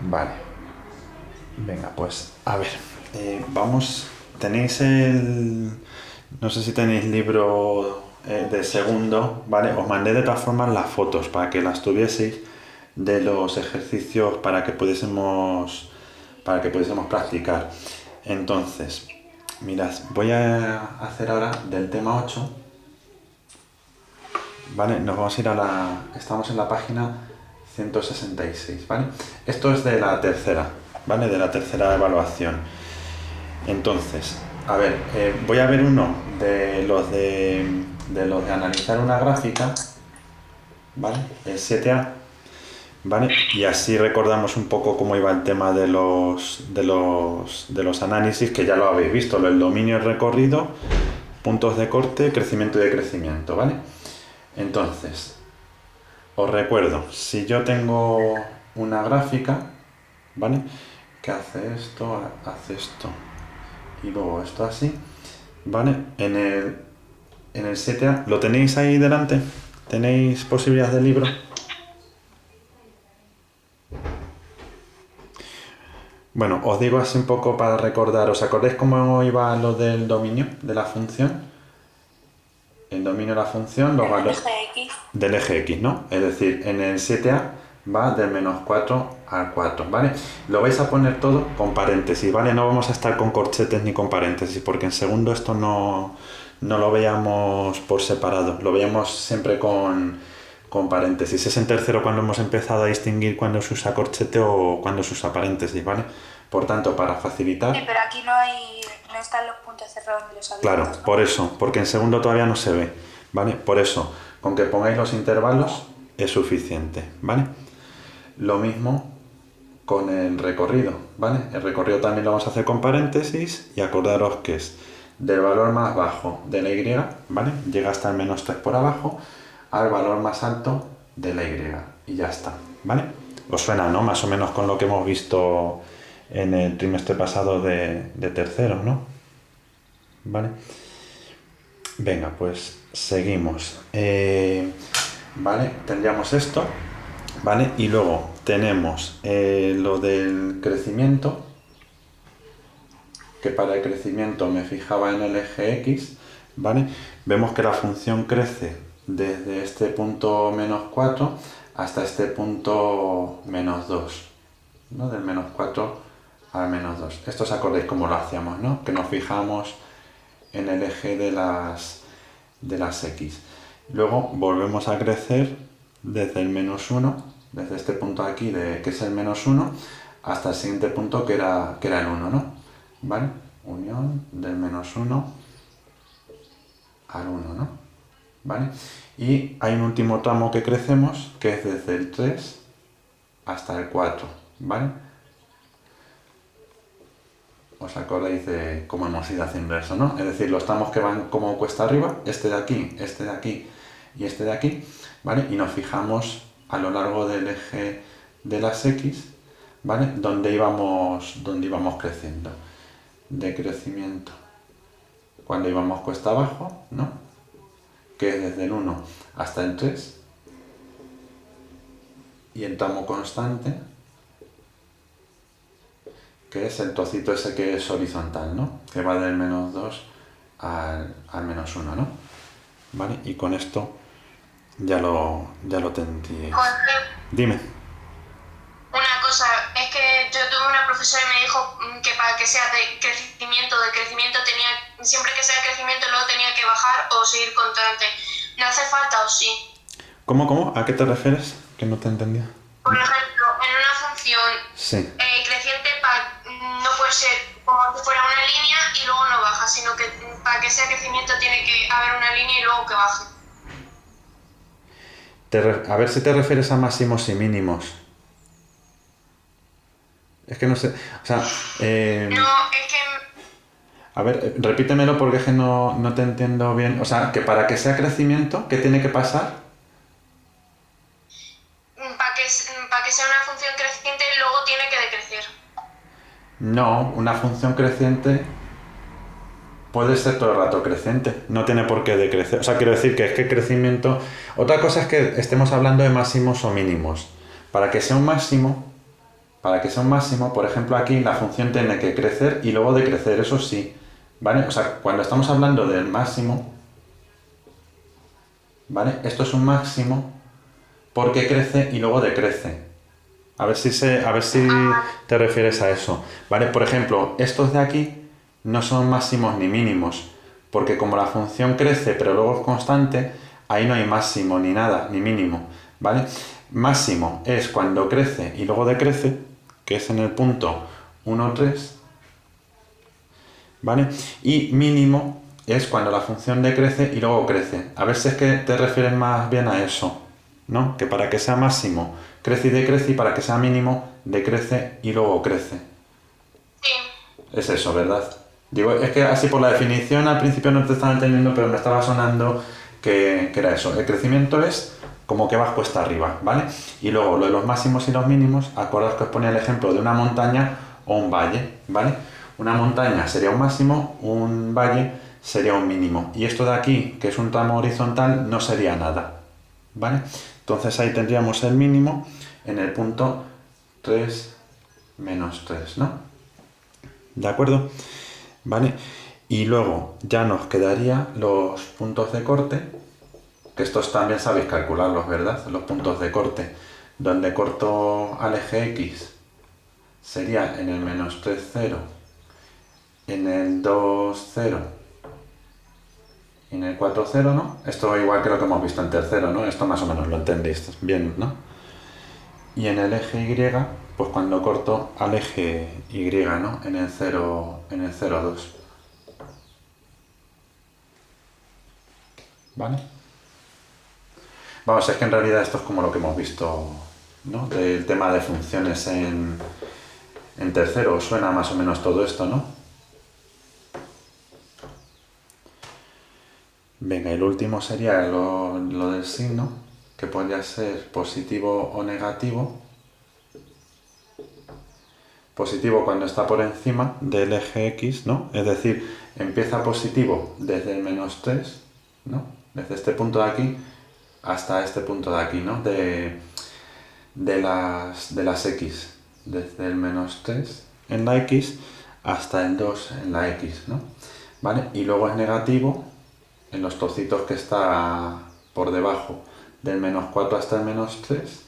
Vale. Venga, pues a ver. Vamos. Tenéis el. No sé si tenéis libro de segundo, ¿vale? Os mandé de todas formas las fotos para que las tuvieseis de los ejercicios para que pudiésemos practicar. Entonces, mirad, voy a hacer ahora del tema 8. ¿Vale? Nos vamos a ir estamos en la página 166, ¿vale? Esto es de la tercera, ¿vale? De la tercera evaluación. Entonces, a ver, voy a ver uno de los de analizar una gráfica, ¿vale? El 7A, ¿vale? Y así recordamos un poco cómo iba el tema de los análisis, que ya lo habéis visto, el dominio, el recorrido, puntos de corte, crecimiento y decrecimiento, ¿vale? Entonces, os recuerdo, si yo tengo una gráfica, ¿vale? Que hace esto y luego esto así, ¿vale? En el 7A, ¿lo tenéis ahí delante? ¿Tenéis posibilidad de libro? Bueno, os digo así un poco para recordar. ¿Os acordáis cómo iba lo del dominio de la función? El dominio de la función, los valores Eje X. del eje X, ¿no? Es decir, en el 7A va del -4 al 4, ¿vale? Lo vais a poner todo con paréntesis, ¿vale? No vamos a estar con corchetes ni con paréntesis, porque en segundo esto no lo veíamos por separado, lo veíamos siempre con paréntesis. Es en tercero cuando hemos empezado a distinguir cuando se usa corchete o cuando se usa paréntesis, ¿vale? Por tanto, para facilitar... Sí, pero aquí no están los puntos cerrados ni los Claro, abiertos, ¿no? por eso, porque en segundo todavía no se ve, ¿vale? Por eso, con que pongáis los intervalos es suficiente, ¿vale? Lo mismo con el recorrido, ¿vale? El recorrido también lo vamos a hacer con paréntesis y acordaros que es del valor más bajo de la Y, ¿vale? Llega hasta el -3 por abajo, al valor más alto de la Y y ya está, ¿vale? Os suena, ¿no? Más o menos con lo que hemos visto en el trimestre pasado de tercero, ¿no? ¿Vale? Venga, pues seguimos. ¿Vale? Tendríamos esto, ¿vale? Y luego tenemos lo del crecimiento, que para el crecimiento me fijaba en el eje X, ¿vale? Vemos que la función crece desde este punto -4 hasta este punto -2, ¿no? Del -4 al -2. Esto os acordáis cómo lo hacíamos, ¿no? Que nos fijamos en el eje de las X. Luego volvemos a crecer desde el -1, desde este punto aquí, que es el -1, hasta el siguiente punto que era el 1, ¿no? ¿Vale? Unión del -1 al 1, ¿no? ¿Vale? Y hay un último tramo que crecemos, que es desde el 3 hasta el 4, ¿vale? ¿Os acordáis de cómo hemos ido haciendo eso, no? Es decir, los tramos que van como cuesta arriba, este de aquí y este de aquí, ¿vale? Y nos fijamos a lo largo del eje de las X, ¿vale? Donde íbamos creciendo. De crecimiento. Cuando íbamos cuesta abajo, ¿no? Que es desde el 1 hasta el 3. Y el tramo constante, que es el trocito ese que es horizontal, ¿no? Que va del -2 al -1, ¿no? ¿Vale? Y con esto ya lo tendríais. Jorge, Dime. una cosa, es que yo tuve una profesora y me dijo que para que sea de crecimiento tenía, siempre que sea de crecimiento luego tenía que bajar o seguir constante. ¿No hace falta o sí? ¿Cómo? ¿A qué te refieres? Que no te entendía. Por ejemplo, en una función Sí. creciente no puede ser como si fuera una línea y luego no baja, sino que para que sea crecimiento tiene que haber una línea y luego que baje. A ver si te refieres a máximos y mínimos. Es que no sé. O sea, No, es que a ver, repítemelo porque es que no te entiendo bien. O sea, que para que sea crecimiento, ¿qué tiene que pasar? para que sea una función creciente luego tiene que decrecer. No, una función creciente puede ser todo el rato creciente. No tiene por qué decrecer. O sea, quiero decir que es que crecimiento... Otra cosa es que estemos hablando de máximos o mínimos. Para que sea un máximo, Para que sea un máximo, por ejemplo, aquí la función tiene que crecer y luego decrecer, eso sí, ¿vale? O sea, cuando estamos hablando del máximo, ¿vale? Esto es un máximo porque crece y luego decrece. A ver si te refieres a eso, ¿vale? Por ejemplo, estos de aquí no son máximos ni mínimos, porque como la función crece pero luego es constante, ahí no hay máximo ni nada, ni mínimo, ¿vale? Máximo es cuando crece y luego decrece, que es en el punto 1, 3, ¿vale? Y mínimo es cuando la función decrece y luego crece. A ver si es que te refieres más bien a eso, ¿no? Que para que sea máximo crece y decrece, y para que sea mínimo decrece y luego crece. Sí. Es eso, ¿verdad? Digo, es que así por la definición al principio no te estaba entendiendo, pero me estaba sonando que era eso. El crecimiento es como que vas cuesta arriba, ¿vale? Y luego lo de los máximos y los mínimos, acordaos que os ponía el ejemplo de una montaña o un valle, ¿vale? Una montaña sería un máximo, un valle sería un mínimo. Y esto de aquí, que es un tramo horizontal, no sería nada, ¿vale? Entonces ahí tendríamos el mínimo en el punto 3 menos 3, ¿no? ¿De acuerdo? ¿Vale? Y luego ya nos quedaría los puntos de corte, que estos también sabéis calcularlos, ¿verdad? Los puntos de corte, donde corto al eje X sería en el menos 3, 0, en el 2, 0 y en el 4, 0, ¿no? Esto igual que lo que hemos visto en tercero, ¿no? Esto más o menos lo entendéis bien, ¿no? Y en el eje Y, pues cuando corto al eje Y, ¿no? En el 0, 2. ¿Vale? Vamos, es que en realidad esto es como lo que hemos visto, ¿no? Del tema de funciones en tercero. ¿Os suena más o menos todo esto, no? Venga, el último sería lo del signo, que podría ser positivo o negativo. Positivo cuando está por encima del eje X, ¿no? Es decir, empieza positivo desde el menos 3, ¿no? Desde este punto de aquí hasta este punto de aquí, ¿no? De las X, desde el menos 3 en la X hasta el 2 en la X, ¿no? ¿Vale? Y luego es negativo en los trocitos que está por debajo, del menos 4 hasta el menos 3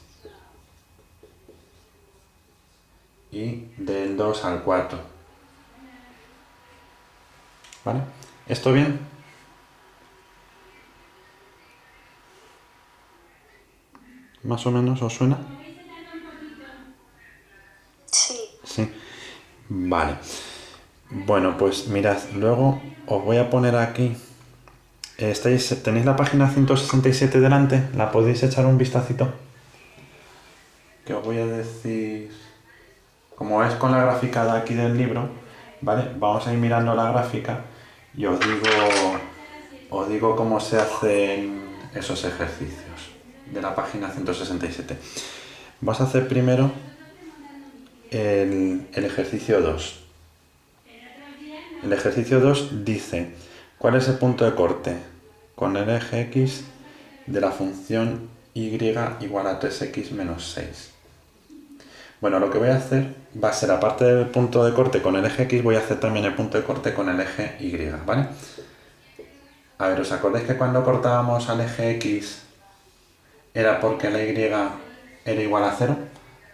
y del 2 al 4. ¿Vale? ¿Esto bien? ¿Más o menos os suena? Sí. Sí. Vale. Bueno, pues mirad, luego os voy a poner aquí. ¿Tenéis la página 167 delante? ¿La podéis echar un vistacito? Que os voy a decir. Como es con la gráfica de aquí del libro, ¿vale? Vamos a ir mirando la gráfica y os digo cómo se hacen esos ejercicios de la página 167. Vas a hacer primero el ejercicio 2. El ejercicio 2 dice, ¿cuál es el punto de corte con el eje X de la función y igual a 3x menos 6? Bueno, lo que voy a hacer va a ser, aparte del punto de corte con el eje X, voy a hacer también el punto de corte con el eje Y, ¿vale? A ver, ¿os acordáis que cuando cortábamos al eje X era porque la Y era igual a 0?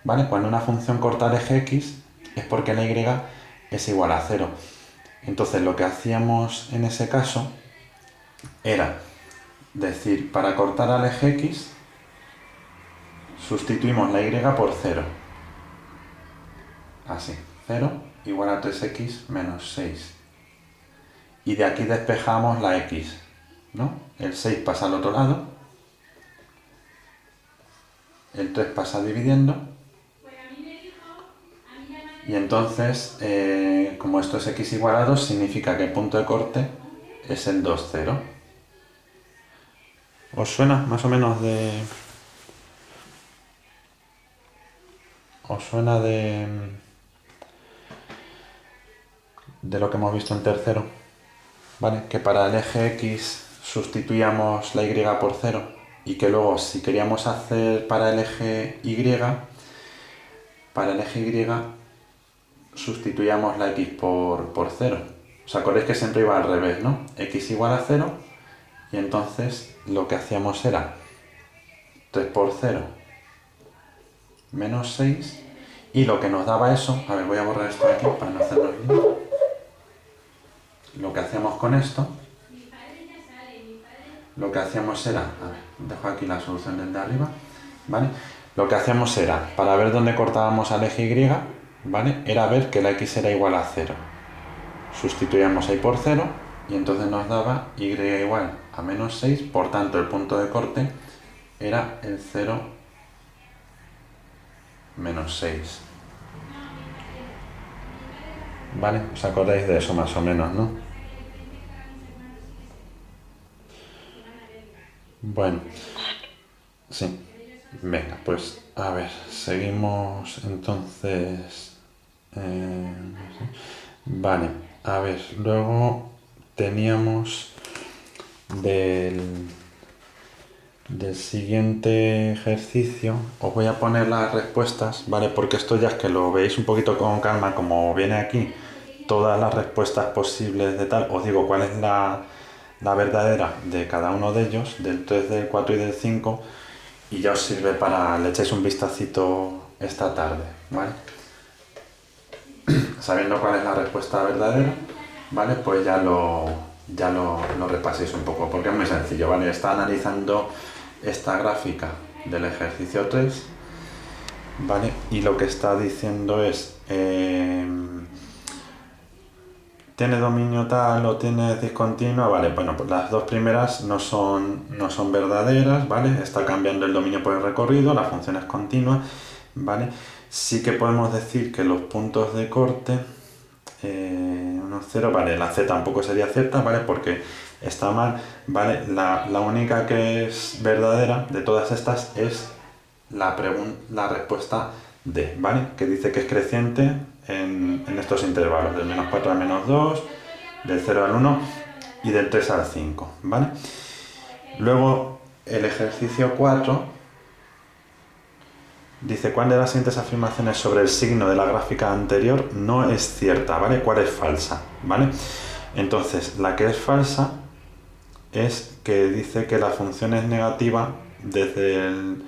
¿Vale? Cuando una función corta al eje X es porque la Y es igual a 0. Entonces lo que hacíamos en ese caso era decir, para cortar al eje X sustituimos la Y por 0. Así, 0 igual a 3x menos 6. Y de aquí despejamos la x, ¿no? El 6 pasa al otro lado, el 3 pasa dividiendo, y entonces, como esto es x igual a 2, significa que el punto de corte es el 2, 0. ¿Os suena más o menos de...? ¿Os suena de lo que hemos visto en tercero? ¿Vale? Que para el eje X sustituíamos la Y por 0 y que luego si queríamos hacer para el eje Y para el eje Y sustituíamos la x por 0. ¿Os acordáis que siempre iba al revés, no? X igual a 0, y entonces lo que hacíamos era 3 por 0 menos 6, y lo que nos daba eso, a ver, voy a borrar esto de aquí para no hacernos lío. Lo que hacíamos con esto, lo que hacíamos era, a ver, dejo aquí la solución desde arriba, ¿vale? Lo que hacíamos era, para ver dónde cortábamos al eje Y, ¿vale? Era ver que la x era igual a 0. Sustituíamos ahí por 0 y entonces nos daba y igual a menos 6, por tanto el punto de corte era el 0 menos 6. ¿Vale? ¿Os acordáis de eso más o menos, no? Bueno, sí. Venga, pues a ver, seguimos entonces. Vale, a ver, luego teníamos del siguiente ejercicio, os voy a poner las respuestas, ¿vale? Porque esto ya es que lo veis un poquito con calma, como viene aquí todas las respuestas posibles de tal, os digo cuál es la verdadera de cada uno de ellos, del 3, del 4 y del 5, y ya os sirve para le echéis un vistacito esta tarde, ¿vale? Sabiendo cuál es la respuesta verdadera, ¿vale? Pues ya lo repaséis un poco, porque es muy sencillo, ¿vale? Está analizando esta gráfica del ejercicio 3, ¿vale? Y lo que está diciendo es, ¿tiene dominio tal o tiene discontinua? Vale, bueno, pues las dos primeras no son verdaderas, ¿vale? Está cambiando el dominio por el recorrido, la función es continua, ¿vale? Sí que podemos decir que los puntos de corte, 1, 0, vale, la C tampoco sería cierta, ¿vale? Porque está mal, ¿vale? La única que es verdadera de todas estas es la respuesta D, ¿vale? Que dice que es creciente en estos intervalos, del menos 4 al menos 2, del 0 al 1 y del 3 al 5, ¿vale? Luego, el ejercicio 4 dice, ¿cuál de las siguientes afirmaciones sobre el signo de la gráfica anterior no es cierta? ¿Vale? ¿Cuál es falsa? ¿Vale? Entonces, la que es falsa es que dice que la función es negativa desde el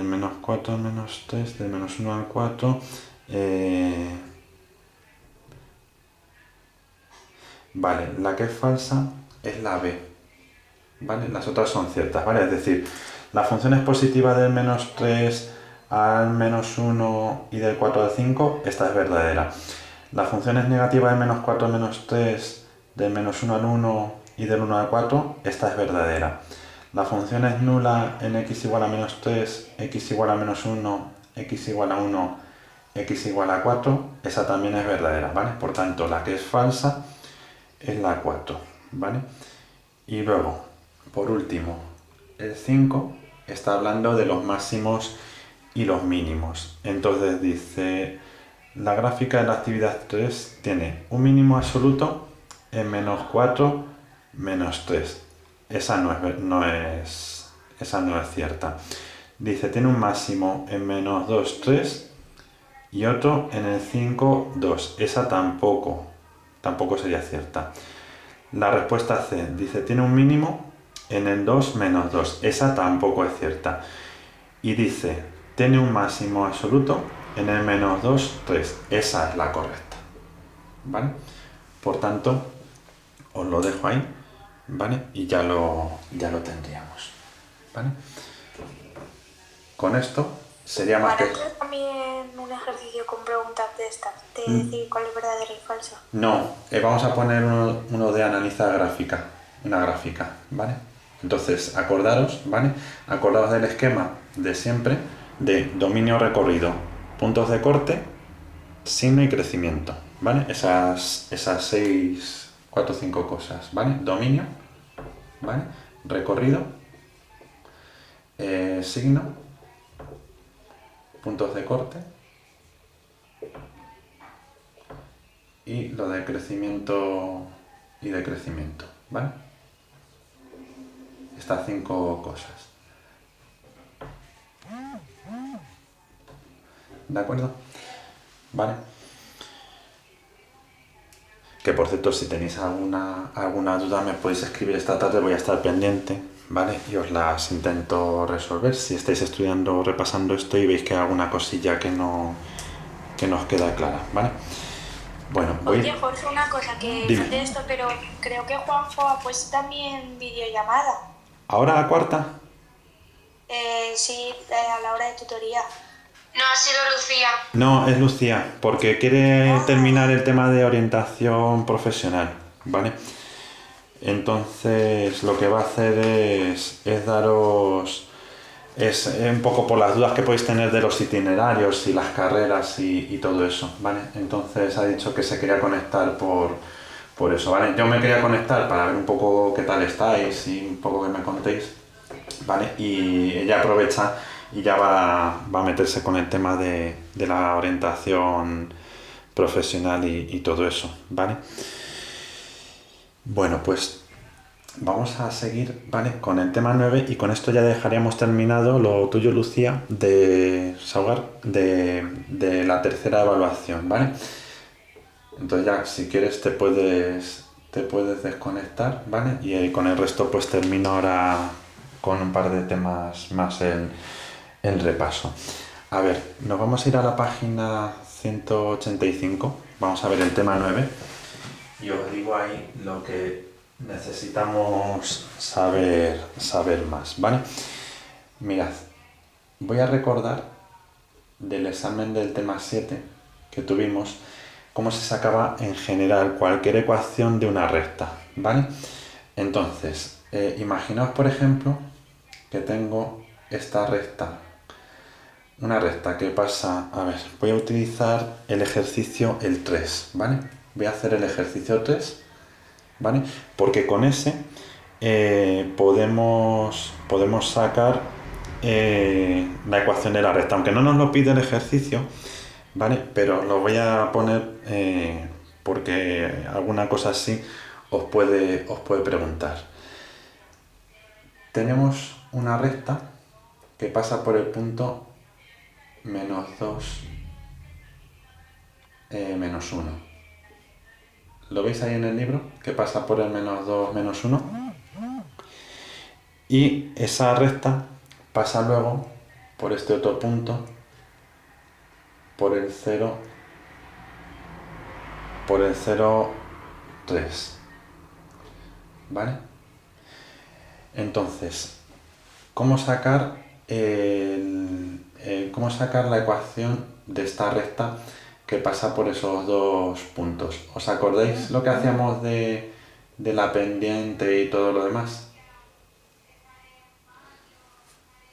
menos 4 al menos 3, del menos 1 al 4. Vale, la que es falsa es la B. ¿Vale? Las otras son ciertas, ¿vale? Es decir, la función es positiva del menos 3 al menos 1 y del 4 al 5, esta es verdadera. La función es negativa del menos 4 al menos 3, del menos 1 al 1 y del 1 al 4, esta es verdadera. La función es nula en x igual a menos 3, x igual a menos 1, x igual a 1, x igual a 4, esa también es verdadera, ¿vale? Por tanto, la que es falsa es la 4, ¿vale? Y luego, por último, el 5 está hablando de los máximos y los mínimos. Entonces dice, la gráfica de la actividad 3 tiene un mínimo absoluto en menos 4, menos 3. Esa no es cierta. Dice, tiene un máximo en menos 2, 3 y otro en el 5, 2. Esa tampoco sería cierta. La respuesta C dice, tiene un mínimo en el 2, menos 2. Esa tampoco es cierta. Y dice, tiene un máximo absoluto en el menos 2, 3. Esa es la correcta, ¿vale? Por tanto, os lo dejo ahí, ¿vale? Y ya lo tendríamos, ¿vale? Con esto sería más que... ¿Para hacer también un ejercicio con preguntas de estas? De decir cuál es verdadera y falsa. No, vamos a poner uno de analizar gráfica, una gráfica, ¿vale? Entonces, acordaros, ¿vale? Acordaos del esquema de siempre, de dominio recorrido, puntos de corte, signo y crecimiento, ¿vale? Esas 6, 4, 5 cosas, ¿vale? Dominio, ¿vale? Recorrido, signo, puntos de corte y lo de crecimiento y decrecimiento, ¿vale? Estas 5 cosas. ¿de acuerdo? ¿Vale? Que por cierto, si tenéis alguna duda me podéis escribir esta tarde, voy a estar pendiente, ¿vale? Y os las intento resolver. Si estáis estudiando o repasando esto y veis que hay alguna cosilla que no os queda clara, ¿vale? Bueno, Oye, Jorge, una cosa que Dime. de esto, pero creo que Juanjo ha puesto también videollamada. ¿Ahora la cuarta? Sí, a la hora de tutoría. No, ha sido Lucía. No, es Lucía, porque quiere terminar el tema de orientación profesional, ¿vale? Entonces lo que va a hacer es daros... Es un poco por las dudas que podéis tener de los itinerarios y las carreras y todo eso, ¿vale? Entonces ha dicho que se quería conectar por eso, ¿vale? Yo me quería conectar para ver un poco qué tal estáis y un poco que me contéis, ¿vale? Y ella aprovecha y ya va a meterse con el tema de la orientación profesional y todo eso, ¿vale? Bueno, pues vamos a seguir, ¿vale? Con el tema 9 y con esto ya dejaríamos terminado lo tuyo, Lucía, de Saugar, de la tercera evaluación, ¿vale? Entonces ya, si quieres, te puedes desconectar, ¿vale? Y con el resto pues termino ahora con un par de temas más el repaso. A ver, nos vamos a ir a la página 185, vamos a ver el tema 9 y os digo ahí lo que necesitamos saber más, ¿vale? Mirad, voy a recordar del examen del tema 7 que tuvimos cómo se sacaba en general cualquier ecuación de una recta, ¿vale? Entonces, imaginaos por ejemplo que tengo esta recta, una recta que pasa, a ver, voy a utilizar el ejercicio el 3, ¿vale? Voy a hacer el ejercicio 3, ¿vale? Porque con ese podemos sacar la ecuación de la recta, aunque no nos lo pide el ejercicio, ¿vale? Pero lo voy a poner porque alguna cosa así os puede preguntar. Tenemos una recta que pasa por el punto menos 2, menos 1. ¿Lo veis ahí en el libro? Que pasa por el menos 2, menos 1. Y esa recta pasa luego por este otro punto, por el 0, 3. ¿Vale? Entonces, ¿cómo sacar la ecuación de esta recta que pasa por esos dos puntos? ¿Os acordáis lo que hacíamos de la pendiente y todo lo demás?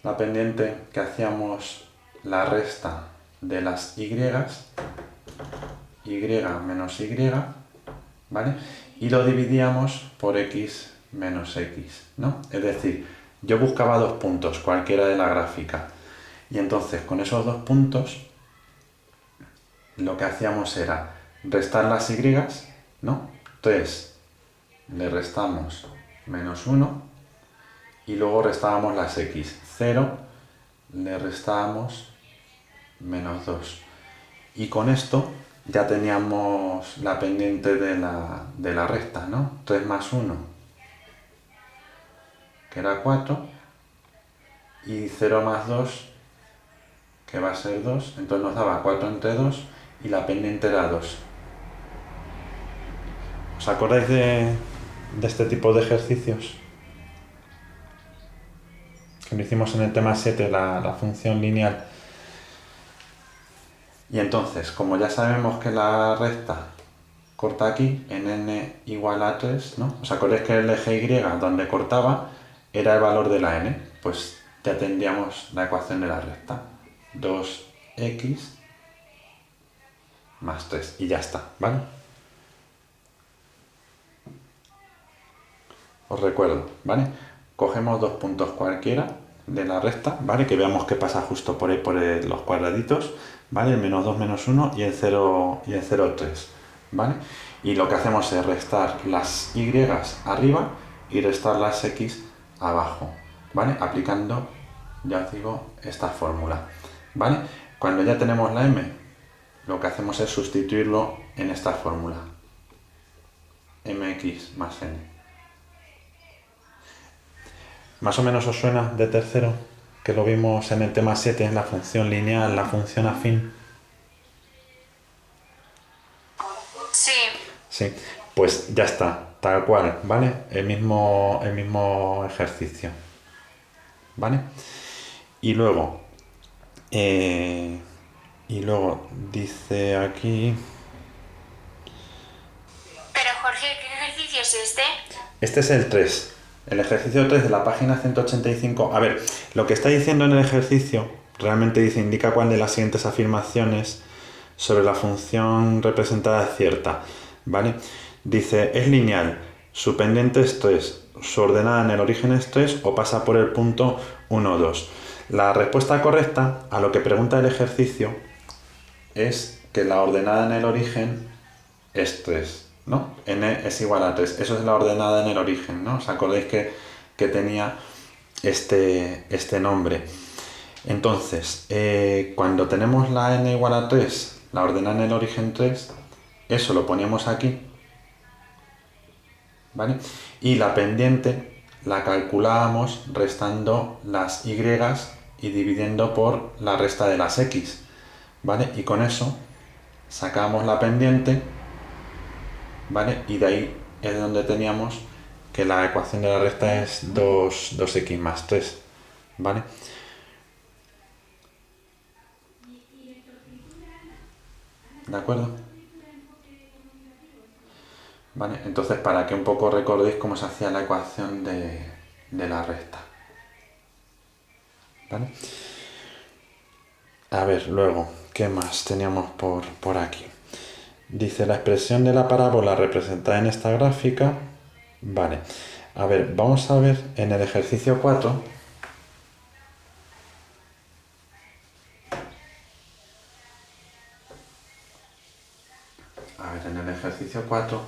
La pendiente que hacíamos la resta de las y menos y, ¿vale? Y lo dividíamos por x menos x, ¿no? Es decir, yo buscaba dos puntos, cualquiera de la gráfica, y entonces con esos dos puntos lo que hacíamos era restar las y, ¿no? Entonces le restamos menos 1 y luego restábamos las x. 0 le restábamos menos 2. Y con esto ya teníamos la pendiente de la recta, ¿no? 3 más 1, que era 4, y 0 más 2, que va a ser 2, entonces nos daba 4 entre 2 y la pendiente era 2. ¿Os acordáis de este tipo de ejercicios? Que lo hicimos en el tema 7, la función lineal. Y entonces, como ya sabemos que la recta corta aquí, en n igual a 3, ¿no? ¿Os acordáis que el eje y donde cortaba era el valor de la n? Pues ya tendríamos la ecuación de la recta. 2x más 3. Y ya está, ¿vale? Os recuerdo, ¿vale? Cogemos dos puntos cualquiera de la recta, ¿vale? Que veamos que pasa justo por ahí, por los cuadraditos, ¿vale? El menos 2, menos 1 y el 0, 3, ¿vale? Y lo que hacemos es restar las y arriba y restar las x abajo, ¿vale? Aplicando, ya os digo, esta fórmula, ¿vale? Cuando ya tenemos la m, lo que hacemos es sustituirlo en esta fórmula. Mx más n. ¿Más o menos os suena de tercero? Que lo vimos en el tema 7, en la función lineal, la función afín. Sí. Sí, pues ya está, tal cual, ¿vale? El mismo ejercicio, ¿vale? Y luego, dice aquí... Pero Jorge, ¿qué ejercicio es este? Este es el 3, el ejercicio 3 de la página 185. A ver, lo que está diciendo en el ejercicio realmente indica cuál de las siguientes afirmaciones sobre la función representada es cierta, ¿vale? Dice, es lineal, su pendiente es 3, su ordenada en el origen es 3 o pasa por el punto 1, 2. La respuesta correcta a lo que pregunta el ejercicio es que la ordenada en el origen es 3, ¿no? N es igual a 3. Eso es la ordenada en el origen, ¿no? ¿Os acordáis que tenía este nombre? Entonces, cuando tenemos la n igual a 3, la ordenada en el origen 3, eso lo poníamos aquí, ¿vale? Y la pendiente la calculábamos restando las y y dividiendo por la resta de las x, ¿vale? Y con eso sacamos la pendiente, ¿vale? Y de ahí es donde teníamos que la ecuación de la resta es 2x más 3, ¿vale? ¿De acuerdo? ¿Vale? Entonces, para que un poco recordéis cómo se hacía la ecuación de la recta. ¿Vale? A ver, luego, ¿qué más teníamos por aquí? Dice la expresión de la parábola representada en esta gráfica. Vale. A ver, vamos a ver en el ejercicio 4. A ver, en el ejercicio 4,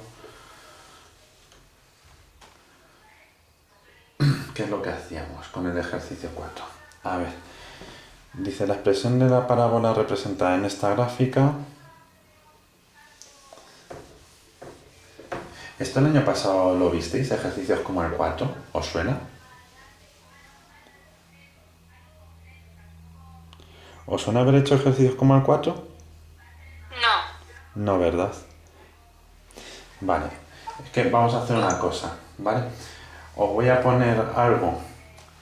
¿qué es lo que hacíamos con el ejercicio 4? A ver, dice la expresión de la parábola representada en esta gráfica. ¿Esto el año pasado lo visteis? Ejercicios como el 4, ¿os suena? ¿Os suena haber hecho ejercicios como el 4? No. No, ¿verdad? Vale, es que vamos a hacer una cosa, ¿vale? Os voy a poner algo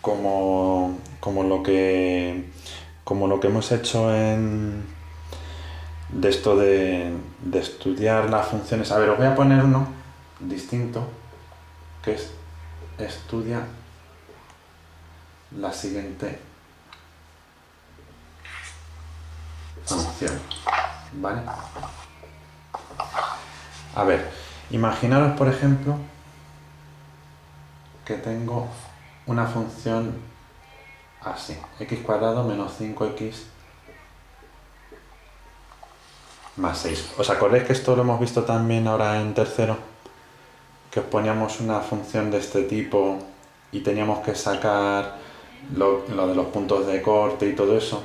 como lo que hemos hecho de esto de estudiar las funciones. A ver, os voy a poner uno distinto, que es estudia la siguiente función, ¿vale? A ver, imaginaros, por ejemplo, que tengo una función así, x cuadrado menos 5x más 6. ¿Os acordáis que esto lo hemos visto también ahora en tercero? Que os poníamos una función de este tipo y teníamos que sacar lo de los puntos de corte y todo eso.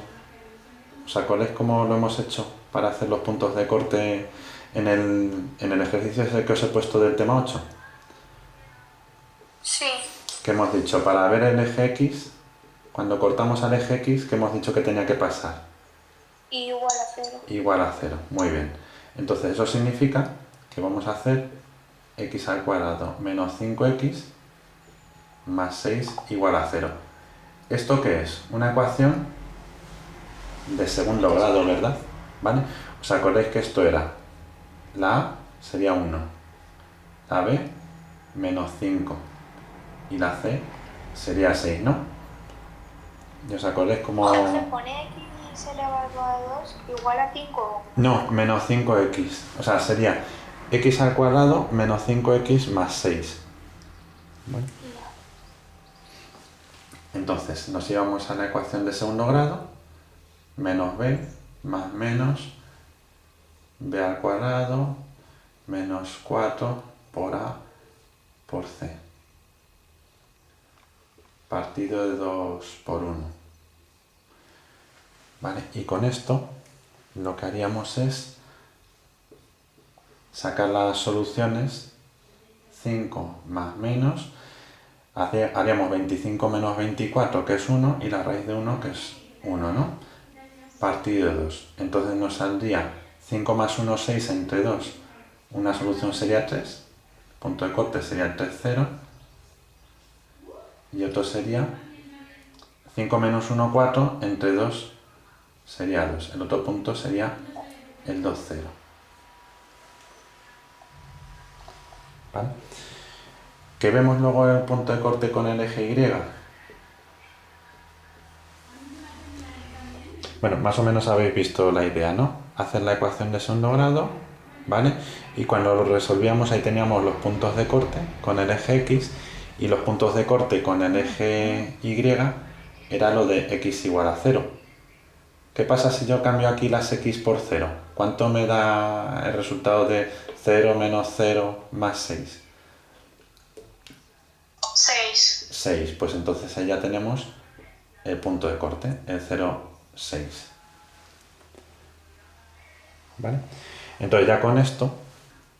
¿Os acordáis cómo lo hemos hecho para hacer los puntos de corte en el ejercicio ese que os he puesto del tema 8? Sí. Que hemos dicho, para ver el eje X, cuando cortamos al eje X, que hemos dicho que tenía que pasar. Igual a 0. Igual a 0, muy bien. Entonces eso significa que vamos a hacer x al cuadrado menos 5x más 6 igual a 0. ¿Esto qué es? Una ecuación de segundo grado, ¿verdad? ¿Vale? ¿Os acordáis que esto era? La A sería 1, la B menos 5 y la C sería 6, ¿no? ¿Y os acordáis cómo...? ¿Se pone x elevado a 2 igual a 5? No, menos 5x. O sea, sería x al cuadrado menos 5x más 6. ¿Vale? Entonces, nos íbamos a la ecuación de segundo grado, menos b más menos b al cuadrado menos 4 por a por c, partido de 2 por 1. ¿vale? Y con esto lo que haríamos es sacar las soluciones 5 más menos, haríamos 25 menos 24, que es 1, y la raíz de 1, que es 1, ¿no? Partido de 2. Entonces nos saldría 5 más 1, 6 entre 2. Una solución sería 3. Punto de corte sería el 3, 0. Y otro sería 5 menos 1, 4. Entre 2 sería 2. El otro punto sería el 2, 0. ¿Vale? ¿Qué vemos luego en el punto de corte con el eje Y? Bueno, más o menos habéis visto la idea, ¿no? Hacer la ecuación de segundo grado, ¿vale? Y cuando lo resolvíamos ahí teníamos los puntos de corte con el eje X, y los puntos de corte con el eje Y era lo de X igual a 0. ¿Qué pasa si yo cambio aquí las X por 0? ¿Cuánto me da el resultado de 0 menos 0 más 6? 6. 6, pues entonces ahí ya tenemos el punto de corte, el 0, 6. ¿Vale? Entonces ya con esto,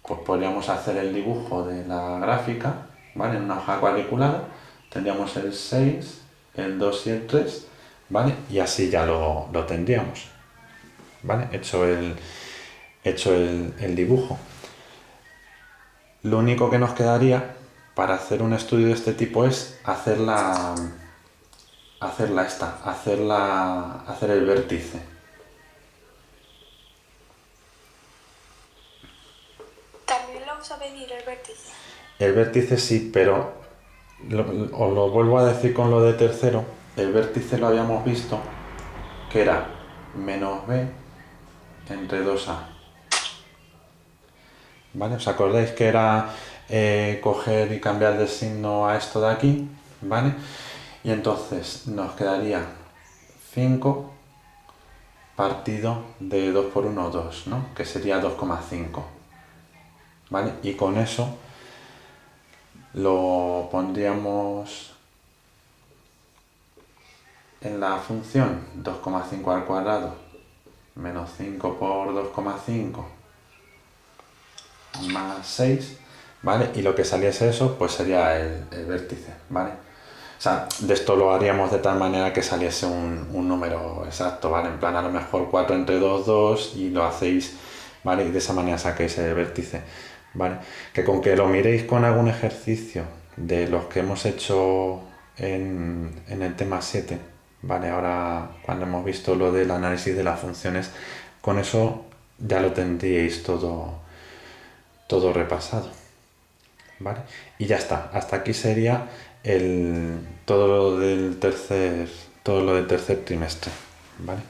pues podríamos hacer el dibujo de la gráfica, ¿vale? En una hoja cuadriculada, tendríamos el 6, el 2 y el 3, ¿vale? Y así ya lo tendríamos, ¿vale? Hecho el dibujo. Lo único que nos quedaría para hacer un estudio de este tipo es hacer el vértice. También lo vamos a medir el vértice. El vértice sí, pero os lo vuelvo a decir con lo de tercero. El vértice lo habíamos visto que era menos b entre 2a. ¿Vale? ¿Os acordáis que era coger y cambiar de signo a esto de aquí? ¿Vale? Y entonces nos quedaría 5 partido de 2 por 1, 2, ¿no? Que sería 2,5. ¿Vale? Y con eso lo pondríamos en la función 2,5 al cuadrado menos 5 por 2,5 más 6, ¿vale? Y lo que saliese eso, pues sería el vértice, ¿vale? O sea, de esto lo haríamos de tal manera que saliese un número exacto, ¿vale? En plan, a lo mejor 4 entre 2, 2, y lo hacéis, ¿vale? Y de esa manera saquéis el vértice, ¿vale? Que con que lo miréis con algún ejercicio de los que hemos hecho en el tema 7, ¿vale? Ahora, cuando hemos visto lo del análisis de las funciones, con eso ya lo tendríais todo repasado, ¿vale? Y ya está, hasta aquí sería todo lo del tercer trimestre, ¿vale?